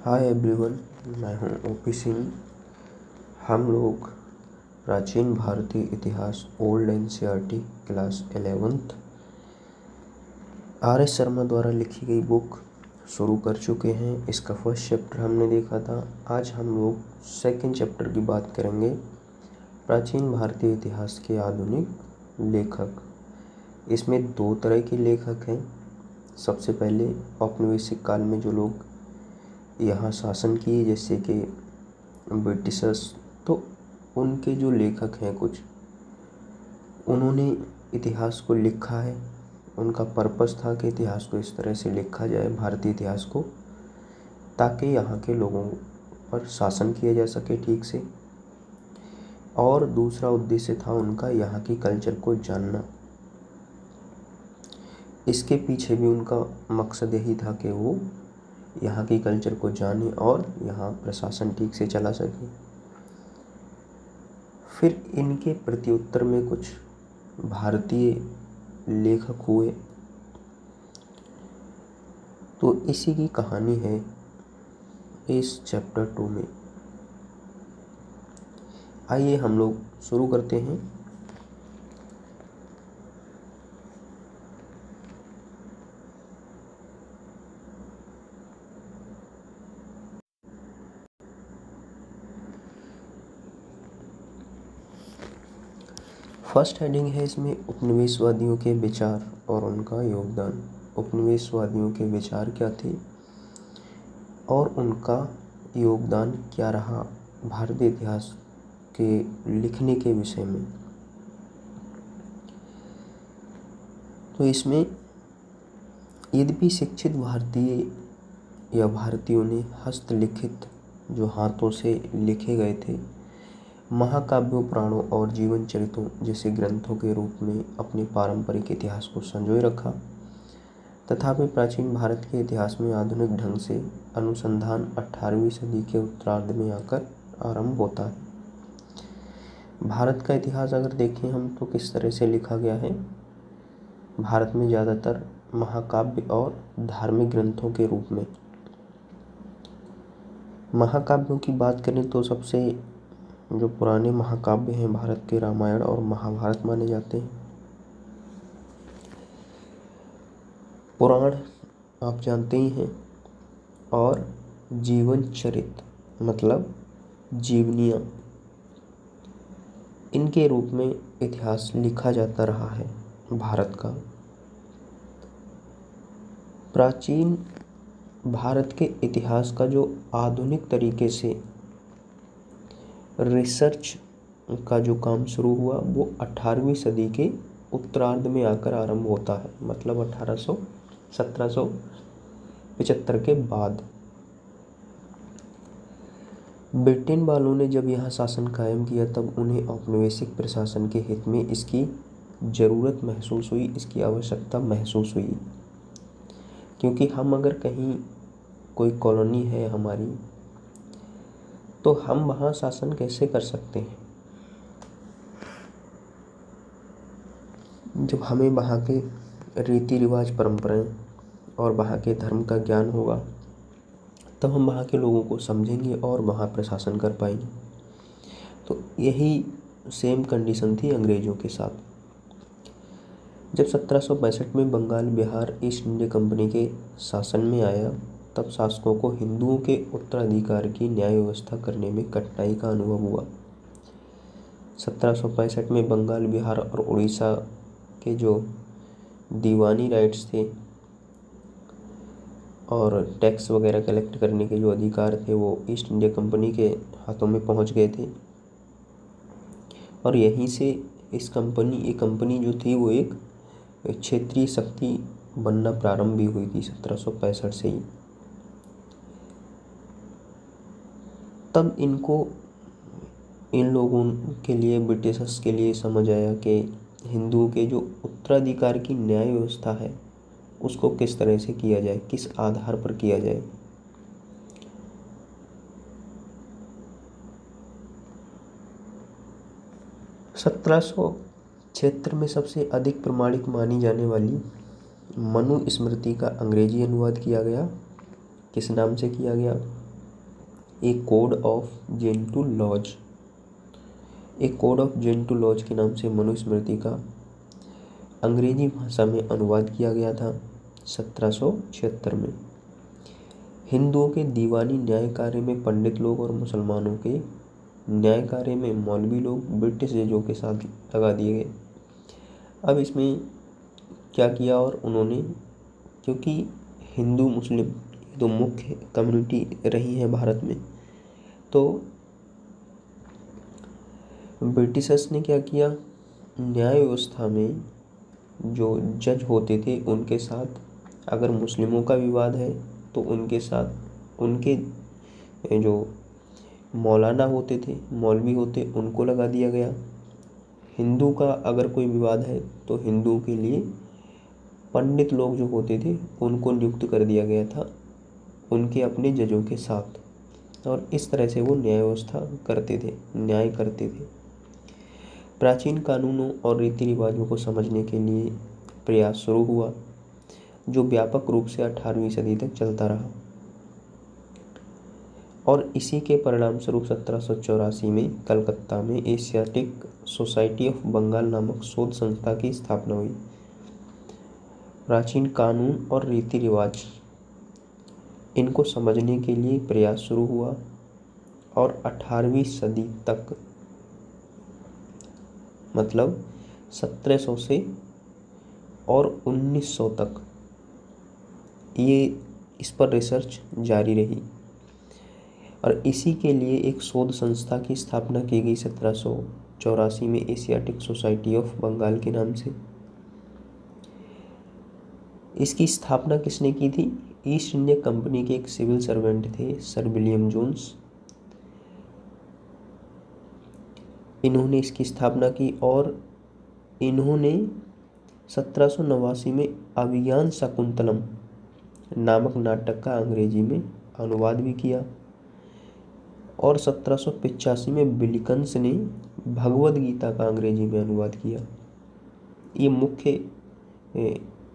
Hi everyone, मैं हूं OP Singh. हम लोग प्राचीन भारतीय इतिहास old NCERT class 11th R S Sharma द्वारा लिखी गई बुक शुरू कर चुके हैं। इसका फर्स्ट चैप्टर हमने देखा था। आज हम लोग सेकंड चैप्टर की बात करेंगे, प्राचीन भारतीय इतिहास के आधुनिक लेखक। इसमें दो तरह के लेखक हैं। सबसे पहले औपनिवेशिक काल में जो लोग यहाँ शासन किए, जैसे कि ब्रिटिशर्स, तो उनके जो लेखक हैं कुछ, उन्होंने इतिहास को लिखा है। उनका पर्पस था कि इतिहास को इस तरह से लिखा जाए, भारतीय इतिहास को, ताकि यहाँ के लोगों पर शासन किया जा सके ठीक से। और दूसरा उद्देश्य था उनका यहाँ की कल्चर को जानना। इसके पीछे भी उनका मकसद यही था कि वो यहाँ की कल्चर को जाने और यहाँ प्रशासन ठीक से चला सके। फिर इनके प्रत्युत्तर में कुछ भारतीय लेखक हुए, तो इसी की कहानी है इस चैप्टर 2 में। आइए हम लोग शुरू करते हैं। फर्स्ट हेडिंग है इसमें उपनिवेशवादियों के विचार और उनका योगदान। उपनिवेशवादियों के विचार क्या थे और उनका योगदान क्या रहा भारतीय इतिहास के लिखने के विषय में। तो इसमें यद्यपि शिक्षित भारतीय या भारतीयों ने हस्तलिखित जो हाथों से लिखे गए थे महाकाव्यों, पुराणों और जीवन चरित्रों जैसे ग्रंथों के रूप में अपने पारंपरिक इतिहास को संजोए रखा, तथापि प्राचीन भारत के इतिहास में आधुनिक ढंग से अनुसंधान 18वीं सदी के उत्तरार्ध में आकर आरंभ होता है। भारत का इतिहास अगर देखें हम तो किस तरह से लिखा गया है। भारत में ज़्यादातर महाकाव्य और धार्मिक ग्रंथों के रूप में। महाकाव्यों की बात करें तो सबसे जो पुराने महाकाव्य हैं भारत के रामायण और महाभारत माने जाते हैं। पुराण आप जानते ही हैं, और जीवन चरित्र मतलब जीवनियाँ, इनके रूप में इतिहास लिखा जाता रहा है भारत का। प्राचीन भारत के इतिहास का जो आधुनिक तरीके से रिसर्च का जो काम शुरू हुआ वो 18वीं सदी के उत्तरार्ध में आकर आरंभ होता है, मतलब 1775 के बाद। ब्रिटेन वालों ने जब यहाँ शासन कायम किया तब उन्हें औपनिवेशिक प्रशासन के हित में इसकी ज़रूरत महसूस हुई, इसकी आवश्यकता महसूस हुई। क्योंकि हम अगर कहीं कोई कॉलोनी है हमारी, तो हम वहाँ शासन कैसे कर सकते हैं। जब हमें वहाँ के रीति रिवाज, परंपराएं और वहाँ के धर्म का ज्ञान होगा तब हम वहाँ के लोगों को समझेंगे और वहाँ प्रशासन कर पाएंगे। तो यही सेम कंडीशन थी अंग्रेज़ों के साथ। जब 1765 में Bengal Bihar East India Company के शासन में आया तब शासकों को हिंदुओं के उत्तराधिकार की न्याय व्यवस्था करने में कठिनाई का अनुभव हुआ। 1765 में बंगाल, बिहार और उड़ीसा के जो दीवानी राइट्स थे और टैक्स वगैरह कलेक्ट करने के जो अधिकार थे वो ईस्ट इंडिया कंपनी के हाथों में पहुंच गए थे। और यहीं से ये कंपनी जो थी वो एक क्षेत्रीय शक्ति बनना प्रारंभ भी हुई थी 1765 से ही। तब इन लोगों के लिए, ब्रिटिशर्स के लिए समझ आया कि हिंदुओं के जो उत्तराधिकार की न्याय व्यवस्था है उसको किस तरह से किया जाए, किस आधार पर किया जाए। क्षेत्र में सबसे अधिक प्रमाणिक मानी जाने वाली मनु स्मृति का अंग्रेजी अनुवाद किया गया। किस नाम से किया गया? ए कोड ऑफ जेंटू लॉज। एक कोड ऑफ जेंटू लॉज के नाम से मनुस्मृति का अंग्रेजी भाषा में अनुवाद किया गया था 1776 में। हिंदुओं के दीवानी न्याय कार्य में पंडित लोग और मुसलमानों के न्याय कार्य में मौलवी लोग ब्रिटिश जजों के साथ लगा दिए गए। अब इसमें क्या किया और उन्होंने, क्योंकि हिंदू मुस्लिम तो मुख्य कम्युनिटी रही है भारत में, तो ब्रिटिशर्स ने क्या किया, न्याय व्यवस्था में जो जज होते थे उनके साथ अगर मुस्लिमों का विवाद है तो उनके साथ उनके जो मौलाना होते थे, मौलवी होते, उनको लगा दिया गया। हिंदू का अगर कोई विवाद है तो हिंदुओं के लिए पंडित लोग जो होते थे उनको नियुक्त कर दिया गया था उनके अपने जजों के साथ, और इस तरह से वो न्याय व्यवस्था करते थे, न्याय करते थे। प्राचीन कानूनों और रीति रिवाजों को समझने के लिए प्रयास शुरू हुआ जो व्यापक रूप से 18वीं सदी तक चलता रहा, और इसी के परिणाम स्वरूप 1784 में कलकत्ता में एशियाटिक सोसाइटी ऑफ बंगाल नामक शोध संस्था की स्थापना हुई। प्राचीन कानून और रीति रिवाज इनको समझने के लिए प्रयास शुरू हुआ, और 18वीं सदी तक, मतलब 1700 से और 1900 तक ये इस पर रिसर्च जारी रही, और इसी के लिए एक शोध संस्था की स्थापना की गई 1784 में एशियाटिक सोसाइटी ऑफ बंगाल के नाम से। इसकी स्थापना किसने की थी? ईस्ट इंडिया कंपनी के एक सिविल सर्वेंट थे सर विलियम जोन्स। इन्होंने इसकी स्थापना की, और इन्होंने 1789 में अभिज्ञान शाकुंतलम नामक नाटक का अंग्रेजी में अनुवाद भी किया, और 1785 में विलिकन्स ने भगवद गीता का अंग्रेजी में अनुवाद किया। ये मुख्य,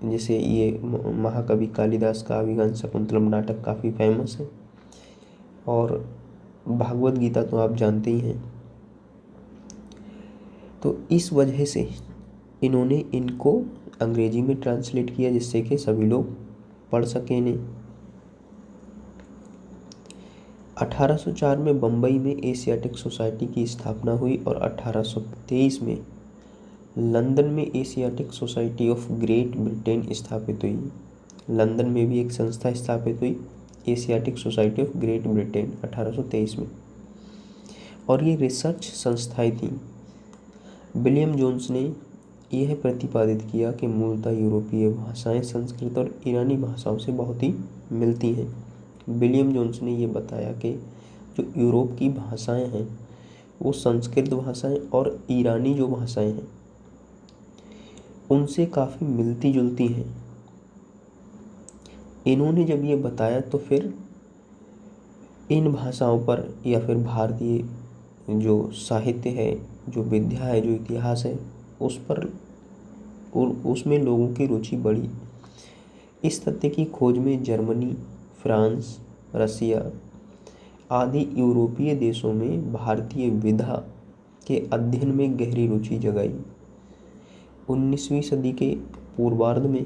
जैसे ये महाकवि कालिदास का अभिज्ञान शाकुंतलम नाटक काफ़ी फेमस है, और भगवद गीता तो आप जानते ही हैं। तो इस वजह से इन्होंने इनको अंग्रेजी में ट्रांसलेट किया जिससे कि सभी लोग पढ़ सकें इन्हें। 1804 में बम्बई में एशियाटिक सोसाइटी की स्थापना हुई, और 1823 में लंदन में Asiatic society of great Britain स्थापित हुई। लंदन में भी एक संस्था स्थापित हुई, Asiatic society of great Britain, 1823 में, और ये रिसर्च संस्थाएं थीं। विलियम जोन्स ने यह प्रतिपादित किया कि मूलतः यूरोपीय भाषाएं संस्कृत और ईरानी भाषाओं से बहुत ही मिलती हैं। विलियम जोन्स ने ये बताया कि जो यूरोप की भाषाएं हैं वो संस्कृत भाषाएं और ईरानी जो भाषाएं हैं उनसे काफ़ी मिलती जुलती हैं। इन्होंने जब ये बताया तो फिर इन भाषाओं पर, या फिर भारतीय जो साहित्य है, जो विद्या है, जो इतिहास है, उस पर उसमें लोगों की रुचि बढ़ी। इस तथ्य की खोज में जर्मनी, फ्रांस, रसिया आदि यूरोपीय देशों में भारतीय विधा के अध्ययन में गहरी रुचि जगाई। 19वीं सदी के पूर्वार्ध में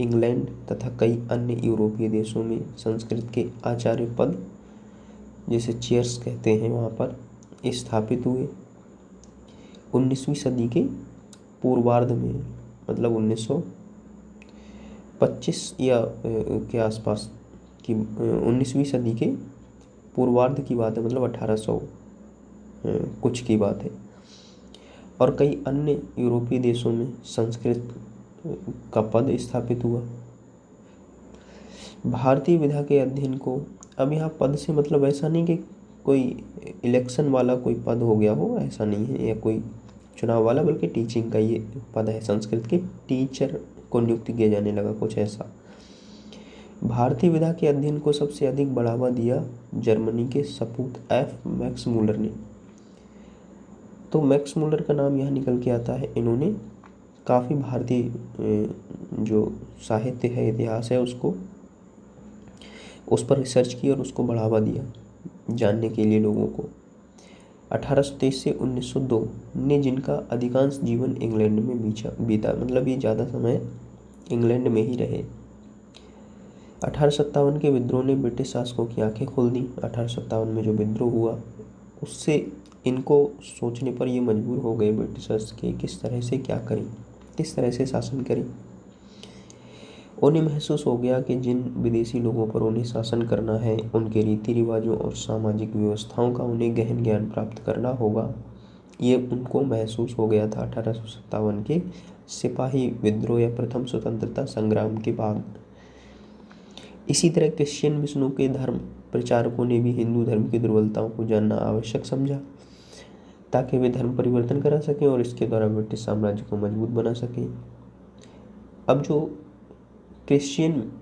इंग्लैंड तथा कई अन्य यूरोपीय देशों में संस्कृत के आचार्य पद, जिसे चेयर्स कहते हैं, वहाँ पर स्थापित हुए। 19वीं सदी के पूर्वार्ध में, मतलब 1925 या के आसपास की 19वीं सदी के पूर्वार्ध की बात है, मतलब 1800 कुछ की बात है। और कई अन्य यूरोपीय देशों में संस्कृत का पद स्थापित हुआ। भारतीय विधा के अध्ययन को, अब यहाँ पद से मतलब ऐसा नहीं कि कोई इलेक्शन वाला कोई पद हो गया हो, ऐसा नहीं है, या कोई चुनाव वाला, बल्कि टीचिंग का ये पद है। संस्कृत के टीचर को नियुक्त किया जाने लगा, कुछ ऐसा। भारतीय विधा के अध्ययन को सबसे अधिक बढ़ावा दिया जर्मनी के सपूत एफ मैक्स मूलर ने। तो मैक्स मूलर का नाम यहाँ निकल के आता है। इन्होंने काफ़ी भारतीय जो साहित्य है, इतिहास है, उसको उस पर रिसर्च की और उसको बढ़ावा दिया। जानने के लिए लोगों को। 1823 से 1902 ने जिनका अधिकांश जीवन इंग्लैंड में बीता, मतलब ये ज़्यादा समय इंग्लैंड में ही रहे। 1857 के विद्रोह ने ब्रिटिश शासकों की आंखें खोल दी। 1857 में जो विद्रोह हुआ उससे इनको सोचने पर ये मजबूर हो गए ब्रिटिशर्स के किस तरह से क्या करें, किस तरह से शासन करें। उन्हें महसूस हो गया कि जिन विदेशी लोगों पर उन्हें शासन करना है उनके रीति रिवाजों और सामाजिक व्यवस्थाओं का उन्हें गहन ज्ञान प्राप्त करना होगा। ये उनको महसूस हो गया था 1857 के सिपाही विद्रोह या प्रथम स्वतंत्रता संग्राम के बाद। इसी तरह क्रिश्चियन मिशनों के धर्म प्रचारकों ने भी हिंदू धर्म की दुर्बलताओं को जानना आवश्यक समझा ताकि वे धर्म परिवर्तन करा सकें और इसके द्वारा ब्रिटिश साम्राज्य को मजबूत बना सकें। अब जो क्रिश्चियन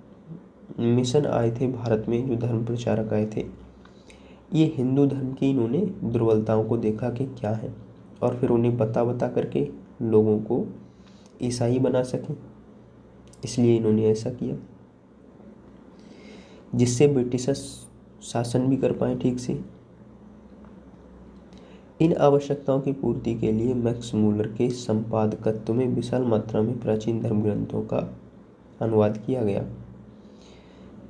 मिशन आए थे भारत में, जो धर्म प्रचारक आए थे, ये हिंदू धर्म की इन्होंने दुर्बलताओं को देखा कि क्या है और फिर उन्हें बता करके लोगों को ईसाई बना सकें, इसलिए इन्होंने ऐसा किया जिससे ब्रिटिशर्स शासन भी कर पाए ठीक से। इन आवश्यकताओं की पूर्ति के लिए मैक्स मूलर के संपादकत्व में विशाल मात्रा में प्राचीन धर्म ग्रंथों का अनुवाद किया गया।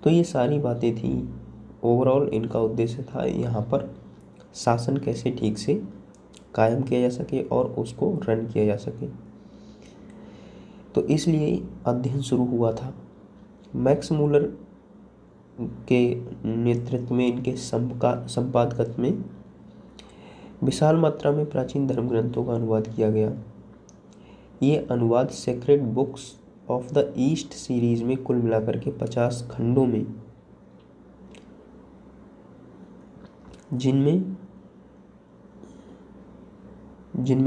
तो ये सारी बातें थी। ओवरऑल इनका उद्देश्य था यहाँ पर शासन कैसे ठीक से कायम किया जा सके और उसको रन किया जा सके, तो इसलिए अध्ययन शुरू हुआ था। मैक्स मूलर के नेतृत्व में, इनके संपादकत्व में विशाल मात्रा में प्राचीन धर्म ग्रंथों का अनुवाद किया गया। ये अनुवाद sacred books of the east series में कुल मिलाकर के 50 खंडों में, जिनमें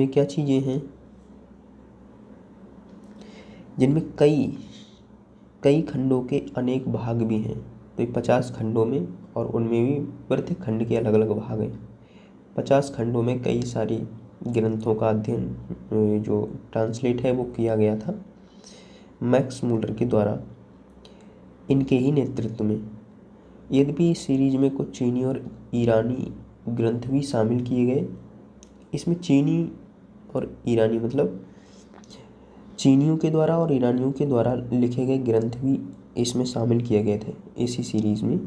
क्या चीजें हैं, जिनमें कई खंडों के अनेक भाग भी हैं। तो ये 50 खंडों में, और उनमें भी प्रत्येक खंड के अलग अलग भाग हैं। 50 खंडों में कई सारी ग्रंथों का अध्ययन जो ट्रांसलेट है वो किया गया था मैक्स मूलर के द्वारा, इनके ही नेतृत्व में। यद्यपि इस सीरीज में कुछ चीनी और ईरानी ग्रंथ भी शामिल किए गए। इसमें चीनी और ईरानी मतलब चीनियों के द्वारा और ईरानियों के द्वारा लिखे गए ग्रंथ भी इसमें शामिल किए गए थे इसी सीरीज में।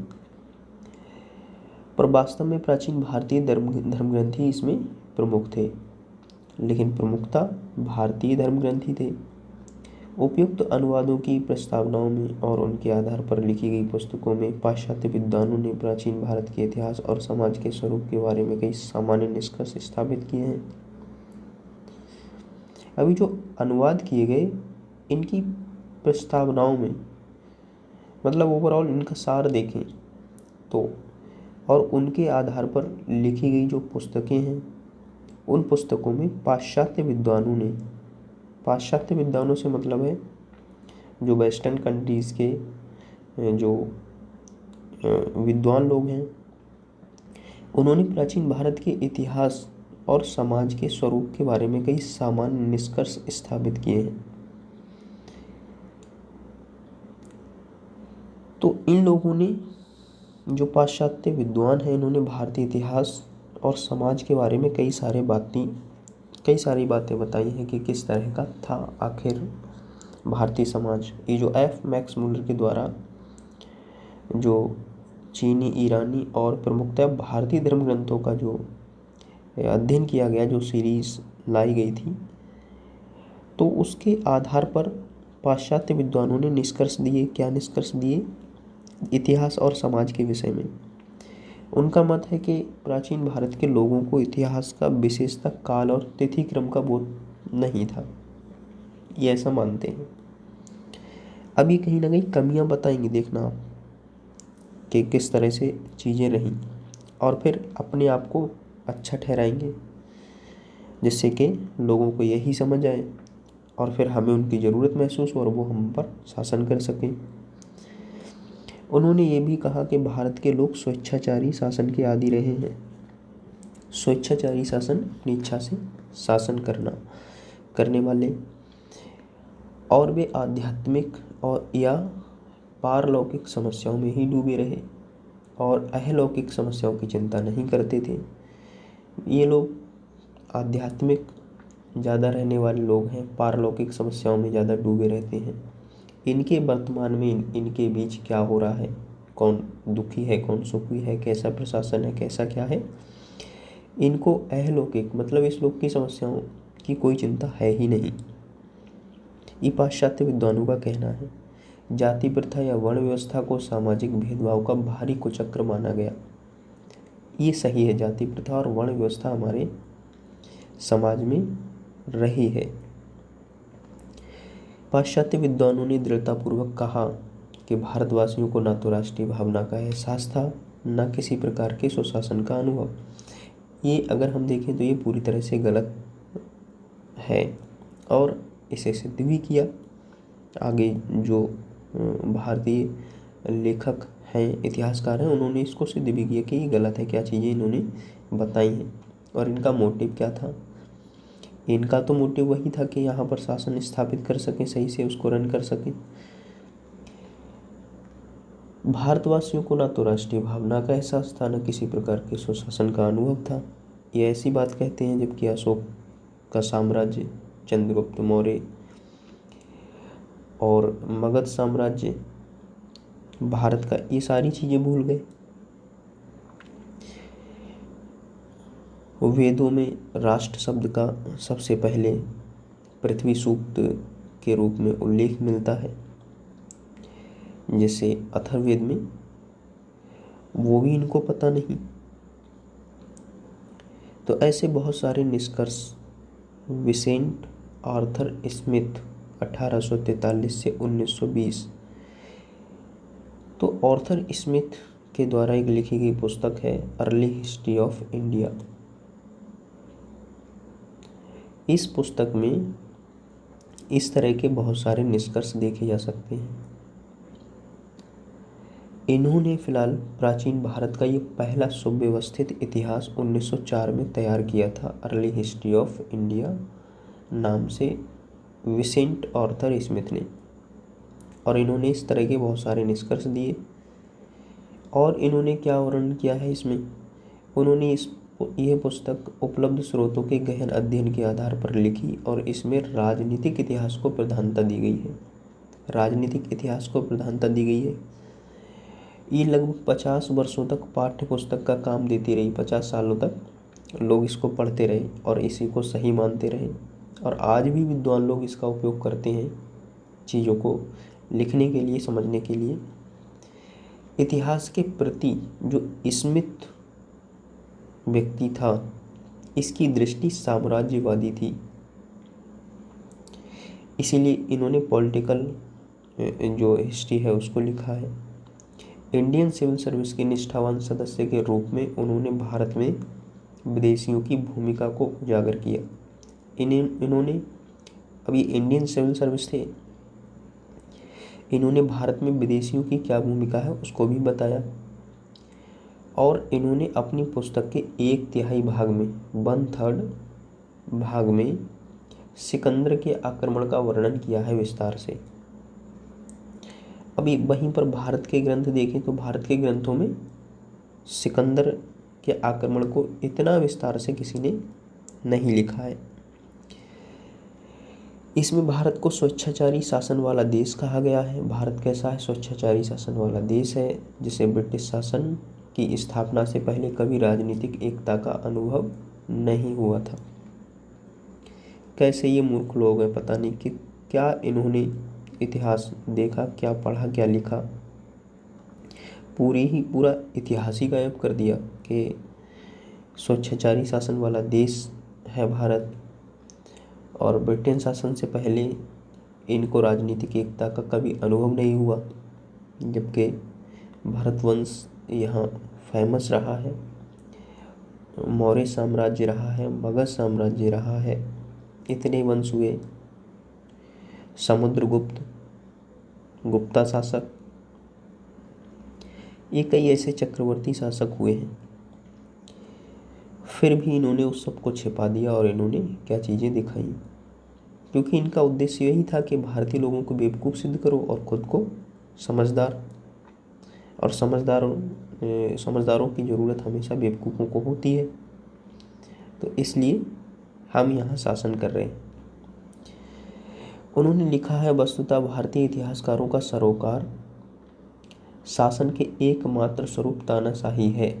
पर वास्तव में प्राचीन भारतीय धर्म ग्रंथ ही इसमें प्रमुख थे, लेकिन प्रमुखता भारतीय धर्म ग्रंथ ही थे। उपयुक्त अनुवादों की प्रस्तावनाओं में और उनके आधार पर लिखी गई पुस्तकों में पाश्चात्य विद्वानों ने प्राचीन भारत के इतिहास और समाज के स्वरूप के बारे में कई सामान्य निष्कर्ष स्थापित किए हैं। अभी जो अनुवाद किए गए इनकी प्रस्तावनाओं में, मतलब ओवरऑल इनका सार देखें तो, और उनके आधार पर लिखी गई जो पुस्तकें हैं उन पुस्तकों में पाश्चात्य विद्वानों से मतलब है जो वेस्टर्न कंट्रीज़ के जो विद्वान लोग हैं, उन्होंने प्राचीन भारत के इतिहास और समाज के स्वरूप के बारे में कई सामान्य निष्कर्ष स्थापित किए हैं। तो इन लोगों ने, जो पाश्चात्य विद्वान हैं, इन्होंने भारतीय इतिहास और समाज के बारे में कई सारी बातें बताई हैं कि किस तरह का था आखिर भारतीय समाज। ये जो मैक्स मूलर के द्वारा जो चीनी, ईरानी और प्रमुखतः भारतीय धर्म ग्रंथों का जो अध्ययन किया गया, जो सीरीज लाई गई थी, तो उसके आधार पर पाश्चात्य विद्वानों ने निष्कर्ष दिए। क्या निष्कर्ष दिए? इतिहास और समाज के विषय में उनका मत है कि प्राचीन भारत के लोगों को इतिहास का विशेषता काल और तिथि क्रम का बोध नहीं था, ये ऐसा मानते हैं। अब ये कहीं ना कहीं कमियां बताएंगे, देखना आप कि किस तरह से चीज़ें रहीं, और फिर अपने आप को अच्छा ठहराएंगे जिससे कि लोगों को यही समझ आए और फिर हमें उनकी ज़रूरत महसूस हो और वो हम पर शासन कर सकें। उन्होंने ये भी कहा कि भारत के लोग स्वेच्छाचारी शासन के आदी रहे हैं। स्वेच्छाचारी शासन, अपनी इच्छा से शासन करने वाले, और वे आध्यात्मिक और या पारलौकिक समस्याओं में ही डूबे रहे और अलौकिक समस्याओं की चिंता नहीं करते थे। ये लोग आध्यात्मिक ज़्यादा रहने वाले लोग हैं, पारलौकिक समस्याओं में ज़्यादा डूबे रहते हैं। इनके वर्तमान में इनके बीच क्या हो रहा है, कौन दुखी है, कौन सुखी है, कैसा प्रशासन है, कैसा क्या है, इनको अलौकिक मतलब इस लोक की समस्याओं की कोई चिंता है ही नहीं। ये पाश्चात्य विद्वानों का कहना है। जाति प्रथा या वर्ण व्यवस्था को सामाजिक भेदभाव का भारी कुचक्र माना गया। ये सही है, जाति प्रथा और वर्ण व्यवस्था हमारे समाज में रही है। पाश्चात्य विद्वानों ने दृढ़तापूर्वक कहा कि भारतवासियों को न तो राष्ट्रीय भावना का एहसास था, न किसी प्रकार के स्वशासन का अनुभव। ये अगर हम देखें तो ये पूरी तरह से गलत है और इसे सिद्ध भी किया। आगे जो भारतीय लेखक हैं, इतिहासकार हैं, उन्होंने इसको सिद्ध भी किया कि ये गलत है, क्या चीज़ें इन्होंने बताई हैं और इनका मोटिव क्या था। इनका तो मोटिव वही था कि यहाँ पर शासन स्थापित कर सकें, सही से उसको रन कर सकें। भारतवासियों को ना तो राष्ट्रीय भावना का एहसास था, न किसी प्रकार के स्वशासन का अनुभव था। ये ऐसी बात कहते हैं जबकि अशोक का साम्राज्य, चंद्रगुप्त मौर्य और मगध साम्राज्य, भारत का, ये सारी चीज़ें भूल गए। वेदों में राष्ट्र शब्द का सबसे पहले पृथ्वी सूक्त के रूप में उल्लेख मिलता है, जैसे अथर्ववेद में, वो भी इनको पता नहीं। तो ऐसे बहुत सारे निष्कर्ष विसेंट आर्थर स्मिथ 1843 से 1920, तो आर्थर स्मिथ के द्वारा एक लिखी गई पुस्तक है अर्ली हिस्ट्री ऑफ इंडिया। इस पुस्तक में इस तरह के बहुत सारे निष्कर्ष देखे जा सकते हैं। इन्होंने फिलहाल प्राचीन भारत का ये पहला सुव्यवस्थित इतिहास 1904 में तैयार किया था, अर्ली हिस्ट्री ऑफ इंडिया नाम से, विसेंट आर्थर स्मिथ ने। और इन्होंने इस तरह के बहुत सारे निष्कर्ष दिए। और इन्होंने क्या वर्णन किया है इसमें, उन्होंने यह पुस्तक उपलब्ध स्रोतों के गहन अध्ययन के आधार पर लिखी और इसमें राजनीतिक इतिहास को प्रधानता दी गई है। राजनीतिक इतिहास को प्रधानता दी गई है। ये लगभग 50 वर्षों तक पाठ्य पुस्तक का काम देती रही। 50 सालों तक लोग इसको पढ़ते रहे और इसी को सही मानते रहे। और आज भी विद्वान लोग इसका उपयोग करते हैं चीज़ों को लिखने के लिए, समझने के लिए। इतिहास के प्रति जो स्मिथ व्यक्ति था, इसकी दृष्टि साम्राज्यवादी थी, इसीलिए इन्होंने पॉलिटिकल जो हिस्ट्री है उसको लिखा है। इंडियन सिविल सर्विस के निष्ठावान सदस्य के रूप में उन्होंने भारत में विदेशियों की भूमिका को उजागर किया। इन्होंने, अभी इंडियन सिविल सर्विस थे, इन्होंने भारत में विदेशियों की क्या भूमिका है उसको भी बताया। और इन्होंने अपनी पुस्तक के 1/3 भाग में, 1/3 भाग में सिकंदर के आक्रमण का वर्णन किया है विस्तार से। अभी वहीं पर भारत के ग्रंथ देखें तो भारत के ग्रंथों में सिकंदर के आक्रमण को इतना विस्तार से किसी ने नहीं लिखा है। इसमें भारत को स्वेच्छाचारी शासन वाला देश कहा गया है। भारत कैसा है? स्वेच्छाचारी शासन वाला देश है, जिसे ब्रिटिश शासन की स्थापना से पहले कभी राजनीतिक एकता का अनुभव नहीं हुआ था। कैसे ये मूर्ख लोग हैं, पता नहीं कि क्या इन्होंने इतिहास देखा, क्या पढ़ा, क्या लिखा, पूरा इतिहास ही गायब कर दिया कि स्वेच्छाचारी शासन वाला देश है भारत और ब्रिटेन शासन से पहले इनको राजनीतिक एकता का कभी अनुभव नहीं हुआ, जबकि भारतवंश यहाँ फेमस रहा है। मौर्य साम्राज्य रहा है, मगध साम्राज्य रहा है, इतने वंश हुए, समुद्रगुप्त, गुप्ता शासक, ये कई ऐसे चक्रवर्ती शासक हुए हैं। फिर भी इन्होंने उस सब को छिपा दिया और इन्होंने क्या चीज़ें दिखाई, क्योंकि इनका उद्देश्य यही था कि भारतीय लोगों को बेवकूफ़ सिद्ध करो और खुद को समझदार। और समझदारों की ज़रूरत हमेशा बेवकूफ़ों को होती है, तो इसलिए हम यहाँ शासन कर रहे हैं। उन्होंने लिखा है, वस्तुतः भारतीय इतिहासकारों का सरोकार शासन के एकमात्र स्वरूप तानाशाही है।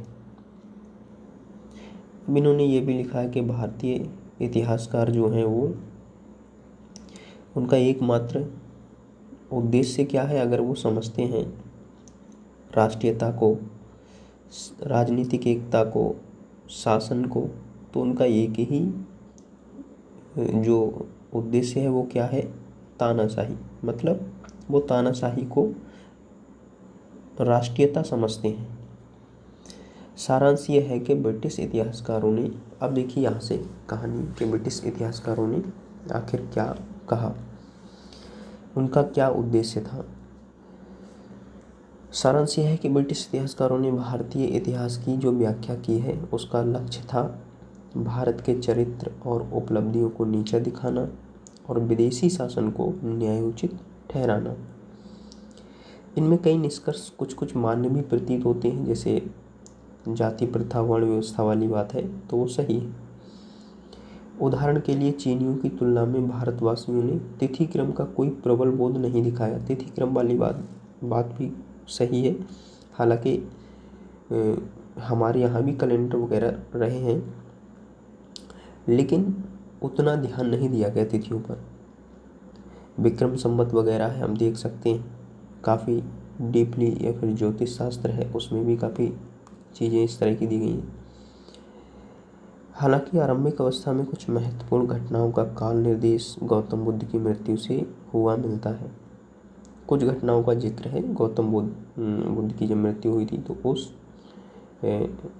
अब इन्होंने ये भी लिखा है कि भारतीय इतिहासकार जो हैं वो, उनका एकमात्र उद्देश्य क्या है, अगर वो समझते हैं राष्ट्रीयता को, राजनीतिक एकता को, शासन को, तो उनका एक ही जो उद्देश्य है वो क्या है, तानाशाही। मतलब वो तानाशाही को राष्ट्रीयता समझते हैं। सारांश ये है कि ब्रिटिश इतिहासकारों ने, अब देखिए यहाँ से कहानी कि ब्रिटिश इतिहासकारों ने आखिर क्या कहा, उनका क्या उद्देश्य था। सारांश यह है कि ब्रिटिश इतिहासकारों ने भारतीय इतिहास की जो व्याख्या की है उसका लक्ष्य था भारत के चरित्र और उपलब्धियों को नीचा दिखाना और विदेशी शासन को न्यायोचित ठहराना। इनमें कई निष्कर्ष कुछ कुछ मान्य भी प्रतीत होते हैं, जैसे जाति प्रथा वर्ण व्यवस्था वाली बात है तो वो सही है। उदाहरण के लिए चीनियों की तुलना में भारतवासियों ने तिथि क्रम का कोई प्रबल बोध नहीं दिखाया। तिथि क्रम वाली बात भी सही है। हालांकि हमारे यहाँ भी कैलेंडर वगैरह रहे हैं, लेकिन उतना ध्यान नहीं दिया गया तिथियों पर। विक्रम संवत वगैरह है, हम देख सकते हैं काफ़ी डीपली, या फिर ज्योतिष शास्त्र है उसमें भी काफ़ी चीज़ें इस तरह की दी गई हैं। हालांकि आरंभिक अवस्था में कुछ महत्वपूर्ण घटनाओं का काल निर्देश गौतम बुद्ध की मृत्यु से हुआ मिलता है। कुछ घटनाओं का जिक्र है गौतम बुद्ध की जब मृत्यु हुई थी तो उस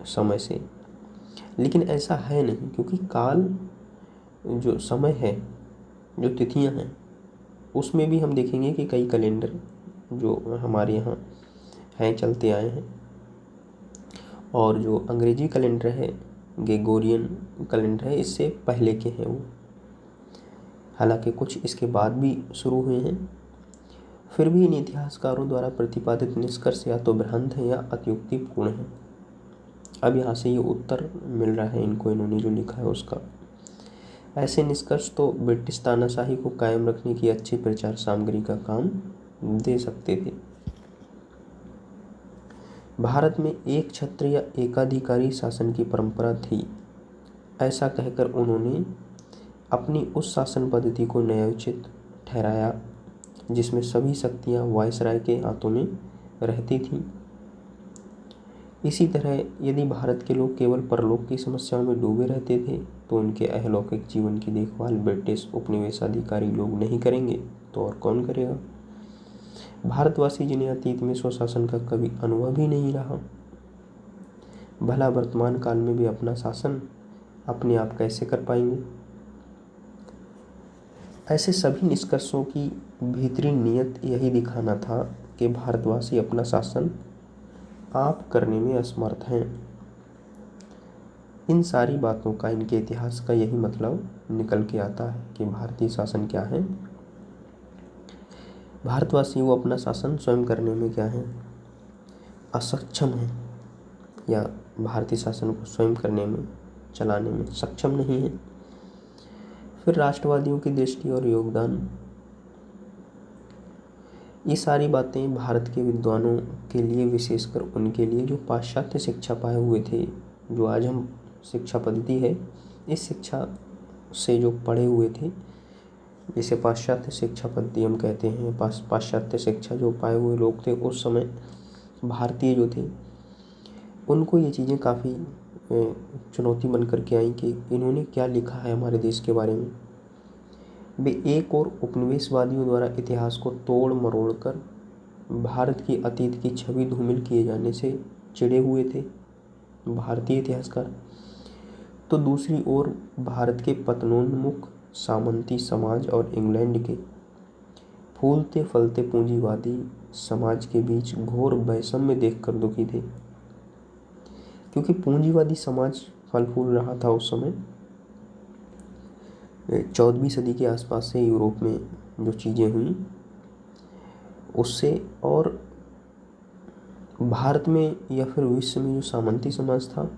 समय से, लेकिन ऐसा है नहीं, क्योंकि काल जो समय है, जो तिथियां हैं, उसमें भी हम देखेंगे कि कई कैलेंडर जो हमारे यहाँ हैं चलते आए हैं, और जो अंग्रेजी कैलेंडर है, ग्रेगोरियन कैलेंडर है, इससे पहले के हैं वो। हालांकि कुछ इसके बाद भी शुरू हुए हैं, फिर भी इन इतिहासकारों द्वारा प्रतिपादित निष्कर्ष या तो भ्रांत है या अत्युक्तिपूर्ण है। अब यहाँ से ये उत्तर मिल रहा है इनको, इन्होंने जो लिखा है उसका। ऐसे निष्कर्ष तो ब्रिटिश तानाशाही को कायम रखने की अच्छी प्रचार सामग्री का काम दे सकते थे। भारत में एक छत्र या एकाधिकारी शासन की परंपरा थी, ऐसा कहकर उन्होंने अपनी उस शासन पद्धति को न्यायोचित ठहराया जिसमें सभी शक्तियाँ वायसराय के हाथों में रहती थीं। इसी तरह यदि भारत के लोग केवल परलोक की समस्याओं में डूबे रहते थे तो उनके अहलौकिक जीवन की देखभाल ब्रिटिश उपनिवेशाधिकारी लोग नहीं करेंगे तो और कौन करेगा। भारतवासी जिन्हें अतीत में स्वशासन का कभी अनुभव ही नहीं रहा, भला वर्तमान काल में भी अपना शासन अपने आप कैसे कर पाएंगे। ऐसे सभी निष्कर्षों की भीतरी नियत यही दिखाना था कि भारतवासी अपना शासन आप करने में असमर्थ हैं। इन सारी बातों का, इनके इतिहास का यही मतलब निकल के आता है कि भारतीय शासन क्या है, भारतवासी वो अपना शासन स्वयं करने में क्या है, असक्षम है, या भारतीय शासन को स्वयं करने में, चलाने में सक्षम नहीं है। फिर राष्ट्रवादियों की दृष्टि और योगदान, ये सारी बातें भारत के विद्वानों के लिए, विशेषकर उनके लिए जो पाश्चात्य शिक्षा पाए हुए थे, जो आज हम शिक्षा पद्धति है, इस शिक्षा से जो पढ़े हुए थे, जिसे पाश्चात्य शिक्षा पद्धति हम कहते हैं, पाश्चात्य शिक्षा जो पाए हुए लोग थे उस समय भारतीय जो थे, उनको ये चीज़ें काफ़ी चुनौती बन करके आई कि इन्होंने क्या लिखा है हमारे देश के बारे में। वे एक और उपनिवेशवादियों द्वारा इतिहास को तोड़ मरोड़ कर भारत की अतीत की छवि धूमिल किए जाने से चिढ़े हुए थे भारतीय इतिहासकार, तो दूसरी ओर भारत के पतनोन्मुख सामंती समाज और इंग्लैंड के फूलते फलते पूंजीवादी समाज के बीच घोर वैषम्य देखकर दुखी थे, क्योंकि पूंजीवादी समाज फल फूल रहा था उस समय। 14वीं सदी के आसपास से यूरोप में जो चीज़ें हुई उससे, और भारत में या फिर विश्व में जो सामंती समाज था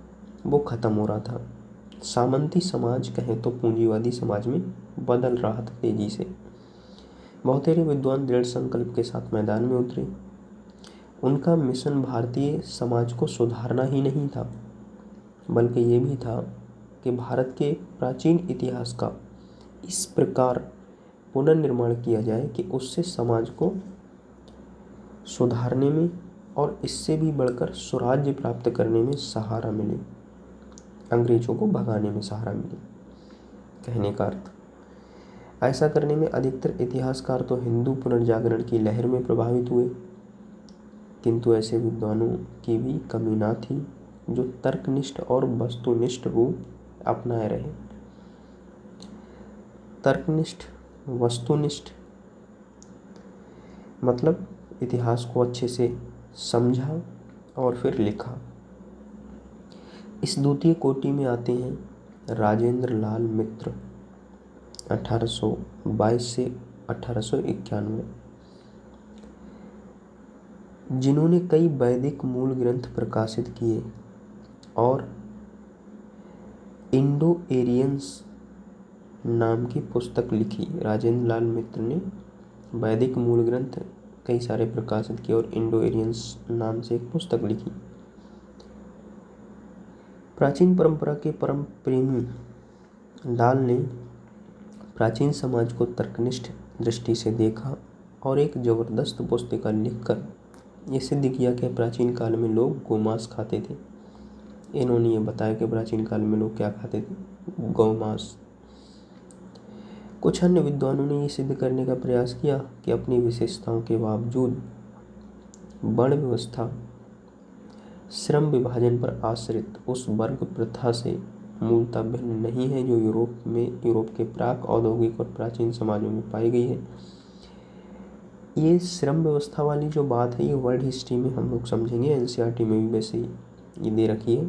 वो ख़त्म हो रहा था। सामंती समाज कहें तो पूंजीवादी समाज में बदल रहा था तेजी से। बहुतेरे विद्वान दृढ़ संकल्प के साथ मैदान में उतरे। उनका मिशन भारतीय समाज को सुधारना ही नहीं था, बल्कि ये भी था कि भारत के प्राचीन इतिहास का इस प्रकार पुनर्निर्माण किया जाए कि उससे समाज को सुधारने में और इससे भी बढ़कर स्वराज्य प्राप्त करने में सहारा मिले, अंग्रेजों को भगाने में सहारा मिले। कहने का अर्थ, ऐसा करने में अधिकतर इतिहासकार तो हिंदू पुनर्जागरण की लहर में प्रभावित हुए, किंतु ऐसे विद्वानों की भी कमी ना थी जो तर्कनिष्ठ और वस्तुनिष्ठ रूप अपनाए रहे। तर्कनिष्ठ, वस्तुनिष्ठ मतलब इतिहास को अच्छे से समझा और फिर लिखा। इस द्वितीय कोटि में आते हैं राजेंद्र लाल मित्र 1822 से 1891, जिन्होंने कई वैदिक मूल ग्रंथ प्रकाशित किए और इंडो एरियंस नाम की पुस्तक लिखी। राजेंद्र लाल मित्र ने वैदिक मूल ग्रंथ कई सारे प्रकाशित किए और इंडो एरियंस नाम से एक पुस्तक लिखी। प्राचीन परंपरा के परम प्रेमी लाल ने प्राचीन समाज को तर्कनिष्ठ दृष्टि से देखा और एक जबरदस्त पुस्तिका लिखकर ये सिद्ध किया कि प्राचीन काल में लोग गोमांस खाते थे। इन्होंने ये बताया कि प्राचीन काल में लोग क्या खाते थे, गौमांस। कुछ अन्य विद्वानों ने ये सिद्ध करने का प्रयास किया कि अपनी विशेषताओं के बावजूद वर्ण व्यवस्था श्रम विभाजन पर आश्रित उस वर्ग प्रथा से मूलतः भिन्न नहीं है जो यूरोप के प्राक औद्योगिक और प्राचीन समाजों में पाई गई है। ये श्रम व्यवस्था वाली जो बात है ये वर्ल्ड हिस्ट्री में हम लोग समझेंगे, एनसीईआरटी में भी वैसे ये दे रखी है।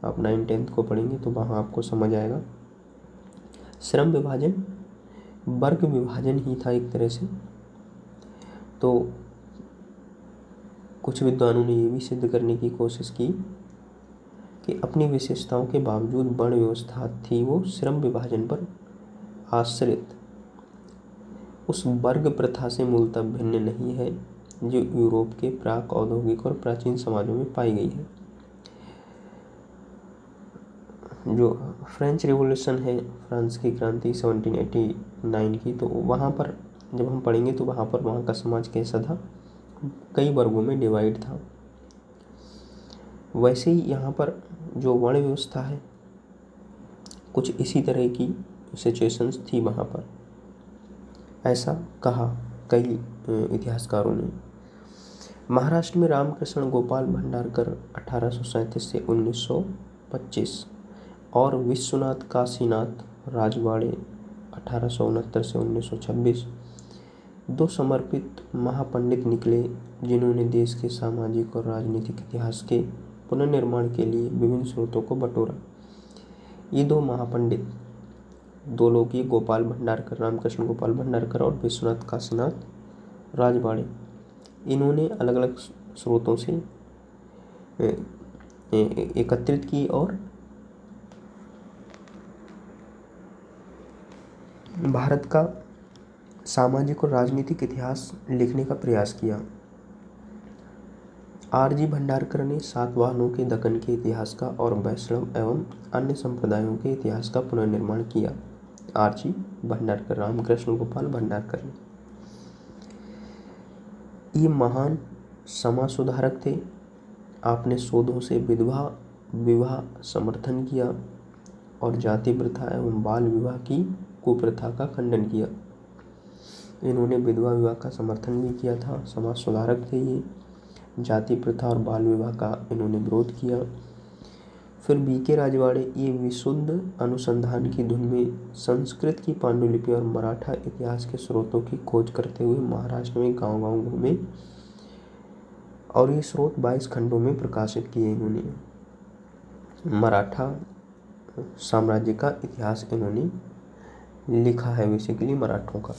आप 9th-10th को पढ़ेंगे तो वहाँ आपको समझ आएगा। श्रम विभाजन वर्ग विभाजन ही था एक तरह से। तो कुछ विद्वानों ने ये भी सिद्ध करने की कोशिश की कि अपनी विशेषताओं के बावजूद वर्ण व्यवस्था थी वो श्रम विभाजन पर आश्रित उस वर्ग प्रथा से मूलतः भिन्न नहीं है जो यूरोप के प्राक औद्योगिक और प्राचीन समाजों में पाई गई है। जो फ्रेंच रिवॉल्यूशन है, फ्रांस की क्रांति 1789 की, तो वहाँ पर जब हम पढ़ेंगे तो वहाँ का समाज कैसा था, कई वर्गों में डिवाइड था। वैसे ही यहाँ पर जो वर्ण व्यवस्था है कुछ इसी तरह की सिचुएशंस थी वहाँ पर, ऐसा कहा कई इतिहासकारों ने। महाराष्ट्र में रामकृष्ण गोपाल भंडारकर 1837 से 1925 और विश्वनाथ काशीनाथ राजवाड़े 1869 से 1926 दो समर्पित महापंडित निकले जिन्होंने देश के सामाजिक और राजनीतिक इतिहास के पुनर्निर्माण के लिए विभिन्न स्रोतों को बटोरा। ये दो महापंडित, दो लोग, ये गोपाल भंडारकर, रामकृष्ण गोपाल भंडारकर और विश्वनाथ काशीनाथ राजवाड़े, इन्होंने अलग अलग स्रोतों से एकत्रित की और भारत का सामाजिक और राजनीतिक इतिहास लिखने का प्रयास किया। आरजी भंडारकर ने सातवाहनों के दक्कन के इतिहास का और वैष्णव एवं अन्य संप्रदायों के इतिहास का पुनर्निर्माण किया। आरजी भंडारकर, रामकृष्ण गोपाल भंडारकर ने, ये महान समाज सुधारक थे। आपने शोधों से विधवा विवाह समर्थन किया और जाति प्रथा एवं बाल विवाह की कुप्रथा का खंडन किया। इन्होंने विधवा विवाह का समर्थन भी किया था, समाज सुधारक थे ये। जाति प्रथा और बाल विवाह का इन्होंने विरोध किया। फिर बीके राजवाड़े, ये विशुद्ध अनुसंधान की धुन में संस्कृत की पांडुलिपि और मराठा इतिहास के स्रोतों की खोज करते हुए महाराष्ट्र में गांव-गांव घूमे और ये स्रोत 22 खंडों में प्रकाशित किए। इन्होंने मराठा साम्राज्य का इतिहास इन्होंने लिखा है, बेसिकली मराठों का।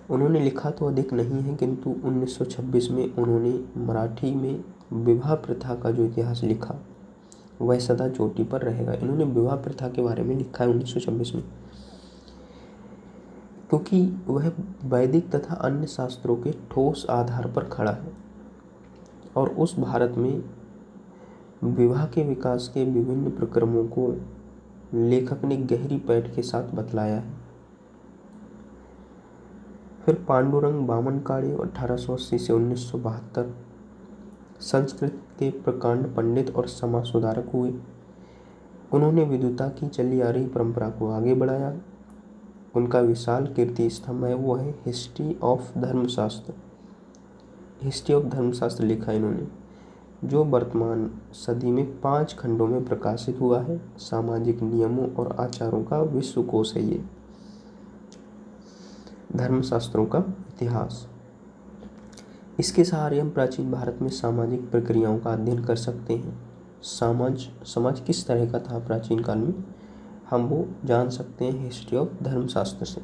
उन्होंने लिखा तो अधिक नहीं है, किंतु 1926 में उन्होंने मराठी में विवाह प्रथा का जो इतिहास लिखा वह सदा चोटी पर रहेगा। इन्होंने विवाह प्रथा के बारे में लिखा है 1926 में, क्योंकि वह वैदिक तथा अन्य शास्त्रों के ठोस आधार पर खड़ा है और उस भारत में विवाह के विकास के विभिन्न प्रक्रमों को लेखक ने गहरी पैठ के साथ बतलाया है। फिर पांडुरंग बामनकाड़े 1880 से 1972 संस्कृत के प्रकांड पंडित और समाज सुधारक हुए। उन्होंने विद्वता की चली आ रही परंपरा को आगे बढ़ाया। उनका विशाल कीर्ति स्तंभ है वो है हिस्ट्री ऑफ धर्मशास्त्र। हिस्ट्री ऑफ धर्मशास्त्र लिखा इन्होंने, जो वर्तमान सदी में 5 खंडों में प्रकाशित हुआ है। सामाजिक नियमों और आचारों का विश्वकोश है ये। धर्मशास्त्रों का इतिहास, इसके सहारे हम प्राचीन भारत में सामाजिक प्रक्रियाओं का अध्ययन कर सकते हैं। समाज किस तरह का था प्राचीन काल में, हम वो जान सकते हैं हिस्ट्री ऑफ धर्मशास्त्र से।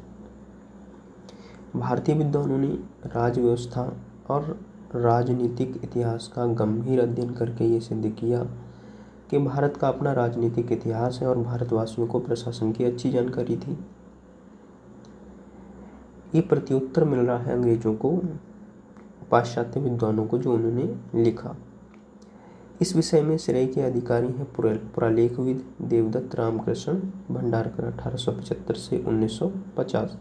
भारतीय विद्वानों ने राज व्यवस्था और राजनीतिक इतिहास का गंभीर अध्ययन करके ये सिद्ध किया कि भारत का अपना राजनीतिक इतिहास है और भारतवासियों को प्रशासन की अच्छी जानकारी थी। ये प्रत्युत्तर मिल रहा है अंग्रेजों को, पाश्चात्य विद्वानों को, जो उन्होंने लिखा। इस विषय में श्रेय के अधिकारी हैं पुरालेखविद देवदत्त रामकृष्ण भंडारकर 1875 से 1950,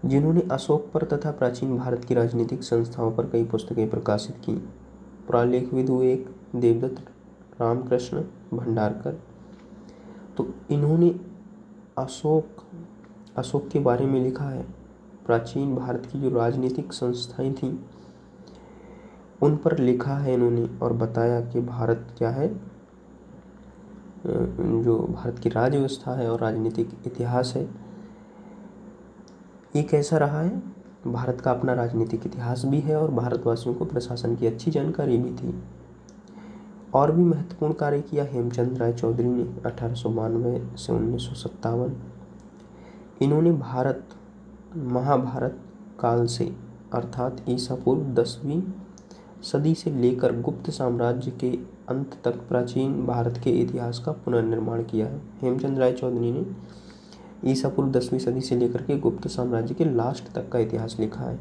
जिन्होंने अशोक पर तथा प्राचीन भारत की राजनीतिक संस्थाओं पर कई पुस्तकें प्रकाशित की। पुरालेखविद हुए एक देवदत्त रामकृष्ण भंडारकर। तो इन्होंने अशोक के बारे में लिखा है। प्राचीन भारत की जो राजनीतिक संस्थाएं थीं उन पर लिखा है इन्होंने और बताया कि भारत क्या है, जो भारत की राज्य व्यवस्था है और राजनीतिक इतिहास है ये कैसा रहा है। भारत का अपना राजनीतिक इतिहास भी है और भारतवासियों को प्रशासन की अच्छी जानकारी भी थी। और भी महत्वपूर्ण कार्य किया हेमचंद राय चौधरी ने 1892 से 1957। इन्होंने महाभारत काल से अर्थात ईसा पूर्व 10वीं सदी से लेकर गुप्त साम्राज्य के अंत तक प्राचीन भारत के इतिहास का पुनर्निर्माण किया है। हेमचंद राय चौधरी ने ईसा पूर्व 10वीं सदी से लेकर के गुप्त साम्राज्य के लास्ट तक का इतिहास लिखा है।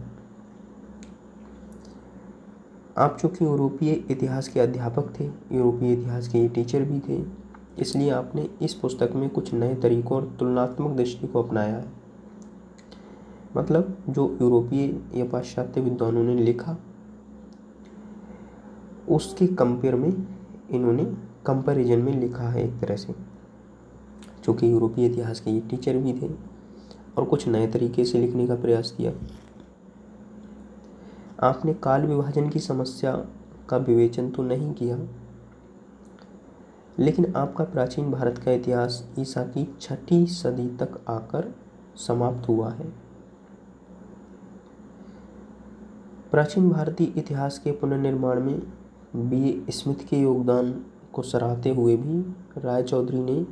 आप चूंकि यूरोपीय इतिहास के अध्यापक थे, यूरोपीय इतिहास के टीचर भी थे, इसलिए आपने इस पुस्तक में कुछ नए तरीकों और तुलनात्मक दृष्टि को अपनाया है। मतलब जो यूरोपीय या पाश्चात्य विद्वानों ने लिखा उसके कंपेयर में इन्होंने कंपैरिजन में लिखा है एक तरह से। चूँकि यूरोपीय इतिहास के ये टीचर भी थे और कुछ नए तरीके से लिखने का प्रयास किया। आपने काल विभाजन की समस्या का विवेचन तो नहीं किया, लेकिन आपका प्राचीन भारत का इतिहास ईसा की 6ठी सदी तक आकर समाप्त हुआ है। प्राचीन भारतीय इतिहास के पुनर्निर्माण में B.A. स्मिथ के योगदान को सराहते हुए भी राय चौधरी ने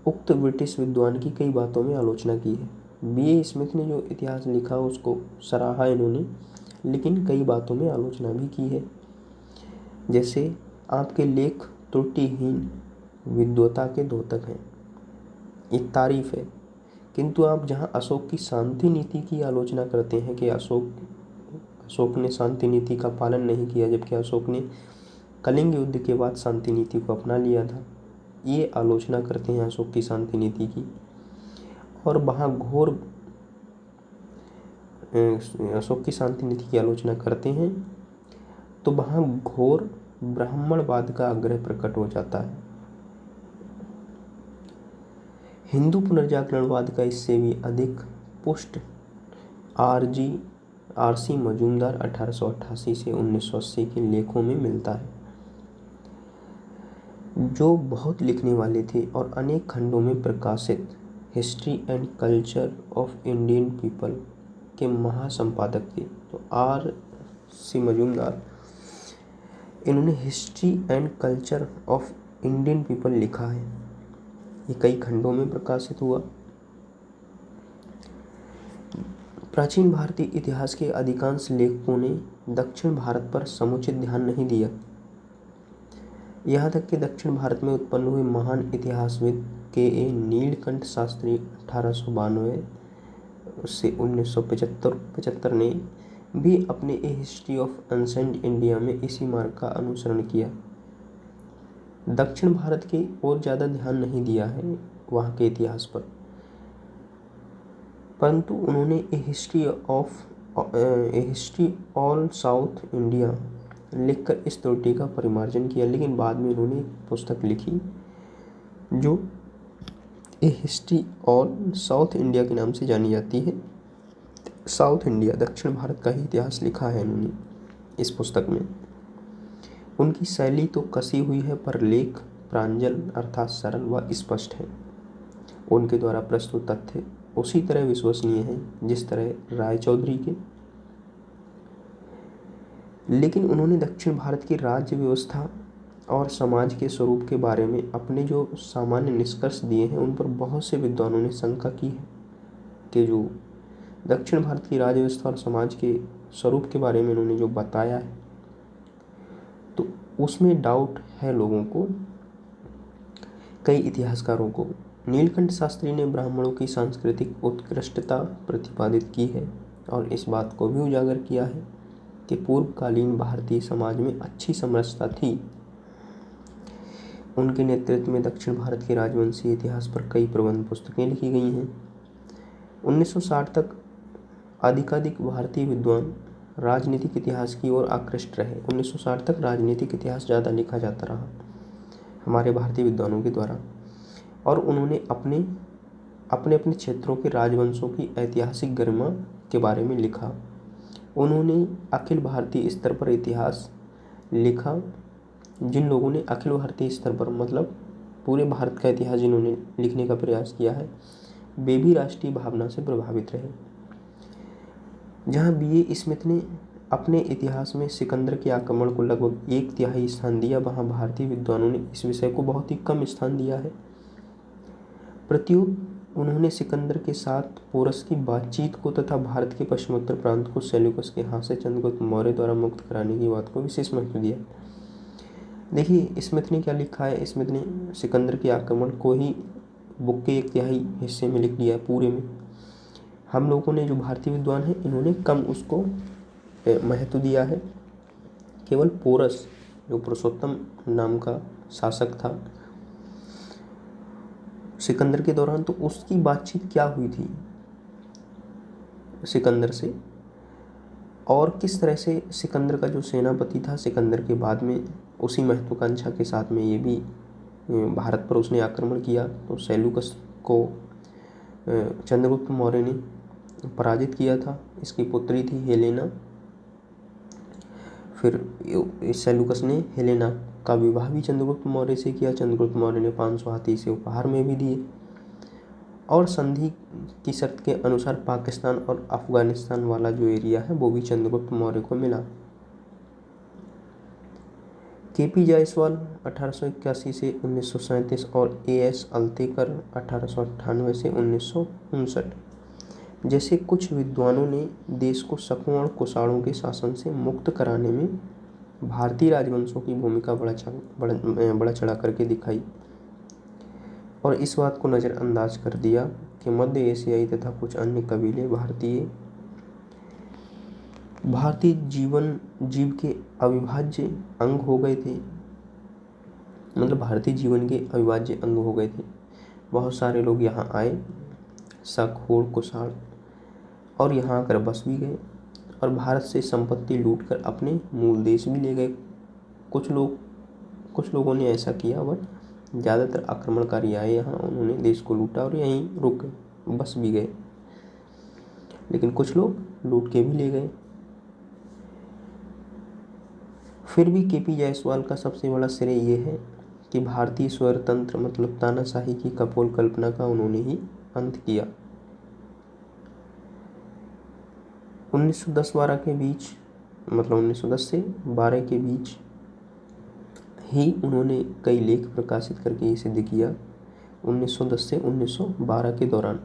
उक्त ब्रिटिश विद्वान की कई बातों में आलोचना की है। B.A. स्मिथ ने जो इतिहास लिखा उसको सराहा इन्होंने, लेकिन कई बातों में आलोचना भी की है। जैसे आपके लेख त्रुटिहीन विद्वता के द्योतक हैं, एक तारीफ है, किंतु आप जहाँ अशोक की शांति नीति की आलोचना करते हैं कि अशोक ने शांति नीति का पालन नहीं किया, जबकि अशोक ने कलिंग युद्ध के बाद शांति नीति को अपना लिया था, ये आलोचना करते हैं अशोक की शांति नीति की। और वहाँ अशोक की शांति नीति की आलोचना करते हैं तो वहाँ घोर ब्राह्मणवाद का आग्रह प्रकट हो जाता है। हिंदू पुनर्जागरणवाद का इससे भी अधिक पुष्ट R.C. मजूमदार 1888 से 1980 के लेखों में मिलता है, जो बहुत लिखने वाले थे और अनेक खंडों में प्रकाशित history and culture of Indian people के महासंपादक थे। तो R.C. मजूमदार, इन्होंने history and culture of Indian people लिखा है, ये कई खंडों में प्रकाशित हुआ। प्राचीन भारतीय इतिहास के अधिकांश लेखकों ने दक्षिण भारत पर समुचित ध्यान नहीं दिया। यहाँ तक कि दक्षिण भारत में उत्पन्न हुए महान इतिहासविद के नीलकंठ शास्त्री 1892 से 1975 ने भी अपने ए हिस्ट्री ऑफ एंसेंट इंडिया में इसी मार्ग का अनुसरण किया। दक्षिण भारत की ओर ज़्यादा ध्यान नहीं दिया है वहाँ के इतिहास पर, परंतु उन्होंने ए हिस्ट्री ऑल साउथ इंडिया लिखकर इस त्रुटि का परिमार्जन किया। लेकिन बाद में उन्होंने एक पुस्तक लिखी जो ए हिस्ट्री ऑल साउथ इंडिया के नाम से जानी जाती है। साउथ इंडिया, दक्षिण भारत का ही इतिहास लिखा है उन्होंने इस पुस्तक में। उनकी शैली तो कसी हुई है पर लेख प्रांजल अर्थात सरल व स्पष्ट है। उनके द्वारा प्रस्तुत तथ्य उसी तरह विश्वसनीय हैं जिस तरह राय चौधरी के। लेकिन उन्होंने दक्षिण भारत की राज्य व्यवस्था और समाज के स्वरूप के बारे में अपने जो सामान्य निष्कर्ष दिए हैं उन पर बहुत से विद्वानों ने शंका की है कि जो दक्षिण भारत की राज्य व्यवस्था और समाज के स्वरूप के बारे में उन्होंने जो बताया है तो उसमें डाउट है लोगों को, कई इतिहासकारों को। नीलकंठ शास्त्री ने ब्राह्मणों की सांस्कृतिक उत्कृष्टता प्रतिपादित की है और इस बात को भी उजागर किया है कि पूर्वकालीन भारतीय समाज में अच्छी समरसता थी। उनके नेतृत्व में दक्षिण भारत के राजवंशीय इतिहास पर कई प्रबंध पुस्तकें लिखी गई हैं। 1960 तक अधिकाधिक भारतीय विद्वान राजनीतिक इतिहास की ओर आकृष्ट रहे। 1960 तक राजनीतिक इतिहास ज़्यादा लिखा जाता रहा हमारे भारतीय विद्वानों के द्वारा, और उन्होंने अपने अपने क्षेत्रों के राजवंशों की ऐतिहासिक गरिमा के बारे में लिखा। उन्होंने अखिल भारतीय स्तर पर इतिहास लिखा। जिन लोगों ने अखिल भारतीय स्तर पर मतलब पूरे भारत का इतिहास जिन्होंने लिखने का प्रयास किया है वे भी राष्ट्रीय भावना से प्रभावित रहे। जहाँ B.A. स्मिथ ने अपने इतिहास में सिकंदर के आक्रमण को लगभग 1/3 स्थान दिया, वहाँ भारतीय विद्वानों ने इस विषय को बहुत ही कम स्थान दिया है। प्रत्युत उन्होंने सिकंदर के साथ पोरस की बातचीत को तथा भारत के पश्चिमोत्तर प्रांत को सेल्यूकस के हाथ से चंद्रगुप्त मौर्य द्वारा मुक्त कराने की बात को विशेष महत्व दिया। देखिए स्मिथ ने क्या लिखा है, स्मिथ ने सिकंदर के आक्रमण को ही बुक के 1/3 हिस्से में लिख दिया है पूरे में। हम लोगों ने जो भारतीय विद्वान हैं इन्होंने कम उसको महत्व दिया है। केवल पोरस जो पुरुषोत्तम नाम का शासक था सिकंदर के दौरान, तो उसकी बातचीत क्या हुई थी सिकंदर से और किस तरह से सिकंदर का जो सेनापति था सिकंदर के बाद में उसी महत्वाकांक्षा के साथ में ये भी भारत पर उसने आक्रमण किया। तो सेल्यूकस को चंद्रगुप्त मौर्य ने पराजित किया था। इसकी पुत्री थी हेलेना। फिर सेल्यूकस ने हेलेना का विवाह भी चंद्रगुप्त मौर्य से किया। चंद्रगुप्त मौर्य ने 500 हाथी से उपहार में भी दिए और संधि की शर्त के अनुसार पाकिस्तान और अफगानिस्तान वाला जो एरिया है वो भी चंद्रगुप्त मौर्य को मिला। KP जायसवाल 1881 से 1937 और AS अल्तेकर 1898 से 1959 जैसे कुछ विद्वानों ने देश को शकों और कुषाणों के शासन से मुक्त कराने में भारतीय राजवंशों की भूमिका बड़ा चढ़ा करके दिखाई और इस बात को नज़रअंदाज कर दिया कि मध्य एशियाई तथा कुछ अन्य कबीले भारतीय जीव के अविभाज्य अंग हो गए थे। मतलब भारतीय जीवन के अविभाज्य अंग हो गए थे। बहुत सारे लोग यहाँ आए, शक, होड़, कुषाण, और यहाँ आकर बस भी गए और भारत से संपत्ति लूटकर अपने मूल देश भी ले गए। कुछ लोगों ने ऐसा किया, बट ज़्यादातर आक्रमणकारी आए यहाँ, उन्होंने देश को लूटा और यहीं रुक गए, बस भी गए। लेकिन कुछ लोग लूट के भी ले गए। फिर भी KP जायसवाल का सबसे बड़ा श्रेय ये है कि भारतीय स्वरतंत्र मतलब तानाशाही की कपोल कल्पना का उन्होंने ही अंत किया। 1910-12 के बीच मतलब 1910 से 12 के बीच ही उन्होंने कई लेख प्रकाशित करके ये सिद्ध किया। 1910 से 1912 के दौरान